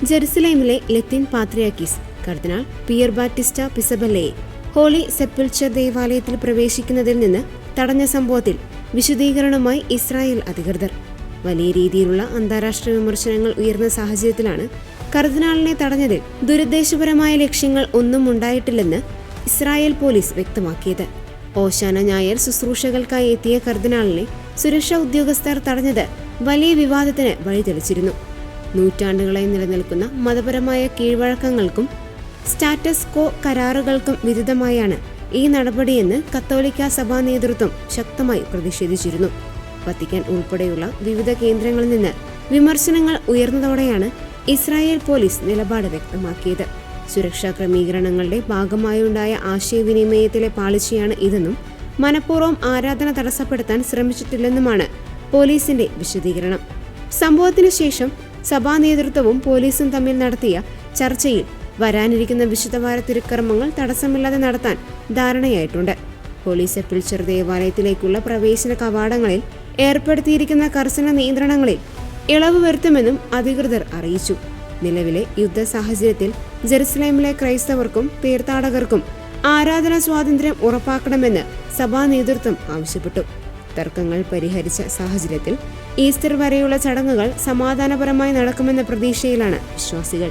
ജെറുസലേമിലെ ലത്തീൻ പാത്രിയാർക്കീസ് കർദിനാൾ peer Batista പിസബല്ലയെ holy സെപ്പിൾച്ചർ ദേവാലയത്തിൽ പ്രവേശിക്കുന്നതിൽ നിന്ന് തടഞ്ഞ സംഭവത്തിൽ വിശദീകരണവുമായി ഇസ്രായേൽ അധികൃതർ. വലിയ രീതിയിലുള്ള അന്താരാഷ്ട്ര വിമർശനങ്ങൾ ഉയർന്ന സാഹചര്യത്തിലാണ് കർദിനാളിനെ തടഞ്ഞതിൽ ദുരുദ്ദേശപരമായ ലക്ഷ്യങ്ങൾ ഒന്നും ഉണ്ടായിട്ടില്ലെന്ന് ഇസ്രായേൽ പോലീസ് വ്യക്തമാക്കിയത്. ഓശാന ഞായർ ശുശ്രൂഷകൾക്കായി എത്തിയ കർദിനാളിനെ സുരക്ഷാ ഉദ്യോഗസ്ഥർ തടഞ്ഞത് വലിയ വിവാദത്തിന് വഴിതെളിച്ചിരുന്നു. നൂറ്റാണ്ടുകളായി നിലനിൽക്കുന്ന മതപരമായ കീഴ്വഴക്കങ്ങൾക്കും സ്റ്റാറ്റസ് കോ കരാറുകൾക്കും വിരുദ്ധമായാണ് ഈ നടപടിയെന്ന് കത്തോലിക്ക സഭാ നേതൃത്വം ശക്തമായി പ്രതിഷേധിച്ചിരുന്നു. വത്തിക്കാൻ ഉൾപ്പെടെയുള്ള വിവിധ കേന്ദ്രങ്ങളിൽ നിന്ന് വിമർശനങ്ങൾ ഉയർന്നതോടെയാണ് ഇസ്രായേൽ പോലീസ് നിലപാട് വ്യക്തമാക്കിയത്. സുരക്ഷാ ക്രമീകരണങ്ങളുടെ ഭാഗമായുണ്ടായ ആശയവിനിമയത്തിലെ പാളിച്ചയാണ് ഇതെന്നും മനഃപൂർവ്വം ആരാധന തടസ്സപ്പെടുത്താൻ ശ്രമിച്ചിട്ടില്ലെന്നുമാണ് പോലീസിന്റെ വിശദീകരണം. സംഭവത്തിന് ശേഷം സഭാ നേതൃത്വവും പോലീസും തമ്മിൽ നടത്തിയ ചർച്ചയിൽ വരാനിരിക്കുന്ന വിശുദ്ധവാര തിരുക്കർമ്മങ്ങൾ തടസ്സമില്ലാതെ നടത്താൻ ധാരണയായിട്ടുണ്ട്. ഹോളി സെപ്പിൾച്ചർ ദേവാലയത്തിലേക്കുള്ള പ്രവേശന കവാടങ്ങളിൽ ഏർപ്പെടുത്തിയിരിക്കുന്ന കർശന നിയന്ത്രണങ്ങളിൽ ഇളവ് വരുത്തുമെന്നും അധികൃതർ അറിയിച്ചു. നിലവിലെ യുദ്ധ സാഹചര്യത്തിൽ ജെറുസലേമിലെ ക്രൈസ്തവർക്കും തീർത്ഥാടകർക്കും ആരാധനാ സ്വാതന്ത്ര്യം ഉറപ്പാക്കണമെന്ന് സഭാ നേതൃത്വം ആവശ്യപ്പെട്ടു. തർക്കങ്ങൾ പരിഹരിച്ച സാഹചര്യത്തിൽ ഈസ്റ്റർ വരെയുള്ള ചടങ്ങുകൾ സമാധാനപരമായി നടക്കുമെന്ന പ്രതീക്ഷയിലാണ് വിശ്വാസികൾ.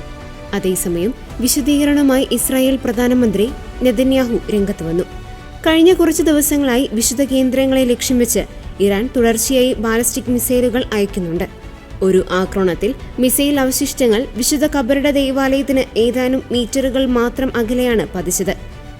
അതേസമയം വിശദീകരണവുമായി ഇസ്രായേൽ പ്രധാനമന്ത്രി നെതന്യാഹു രംഗത്ത് വന്നു. കഴിഞ്ഞ കുറച്ചു ദിവസങ്ങളായി വിശുദ്ധ കേന്ദ്രങ്ങളെ ലക്ഷ്യം വെച്ച് ഇറാൻ തുടർച്ചയായി ബാലിസ്റ്റിക് മിസൈലുകൾ അയക്കുന്നുണ്ട്. ഒരു ആക്രമണത്തിൽ മിസൈൽ അവശിഷ്ടങ്ങൾ വിശുദ്ധ ഖബറുടെ ദേവാലയത്തിന് ഏതാനും മീറ്ററുകൾ മാത്രം അകലെയാണ് പതിച്ചത്.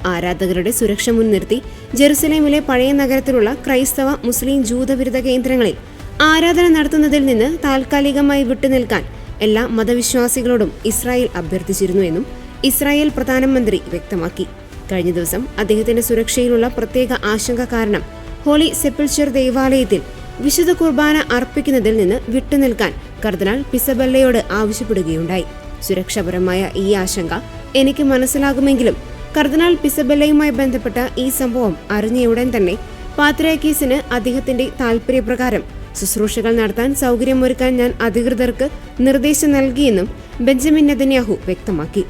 ആരാധകരുടെ സുരക്ഷ മുൻനിർത്തി ജെറുസലേമിലെ പഴയ നഗരത്തിലുള്ള ക്രൈസ്തവ മുസ്ലിം ജൂതവിരുദ്ധ കേന്ദ്രങ്ങളിൽ ആരാധന നടത്തുന്നതിൽ നിന്ന് താൽക്കാലികമായി വിട്ടുനിൽക്കാൻ എല്ലാ മതവിശ്വാസികളോടും ഇസ്രായേൽ അഭ്യർത്ഥിച്ചിരുന്നുവെന്നും ഇസ്രായേൽ പ്രധാനമന്ത്രി വ്യക്തമാക്കി. കഴിഞ്ഞ ദിവസം അദ്ദേഹത്തിന്റെ സുരക്ഷയിലുള്ള പ്രത്യേക ആശങ്ക കാരണം ഹോളി സെപ്പിൾച്ചർ ദേവാലയത്തിൽ വിശുദ്ധ കുർബാന അർപ്പിക്കുന്നതിൽ നിന്ന് വിട്ടുനിൽക്കാൻ കർദിനാൾ പിസബല്ലയോട് ആവശ്യപ്പെടുകയുണ്ടായി. സുരക്ഷാപരമായ ഈ ആശങ്ക എനിക്ക് മനസ്സിലാകുമെങ്കിലും കർദിനാൾ പിസബല്ലയുമായി ബന്ധപ്പെട്ട ഈ സംഭവം അറിഞ്ഞയുടൻ തന്നെ പാത്രിയാർക്കീസിന് അദ്ദേഹത്തിന്റെ താൽപര്യപ്രകാരം ശുശ്രൂഷകൾ നടത്താൻ സൗകര്യമൊരുക്കാൻ ഞാൻ അധികൃതർക്ക് നിർദ്ദേശം നൽകിയെന്നും ബെഞ്ചമിൻ നെതന്യാഹു വ്യക്തമാക്കി.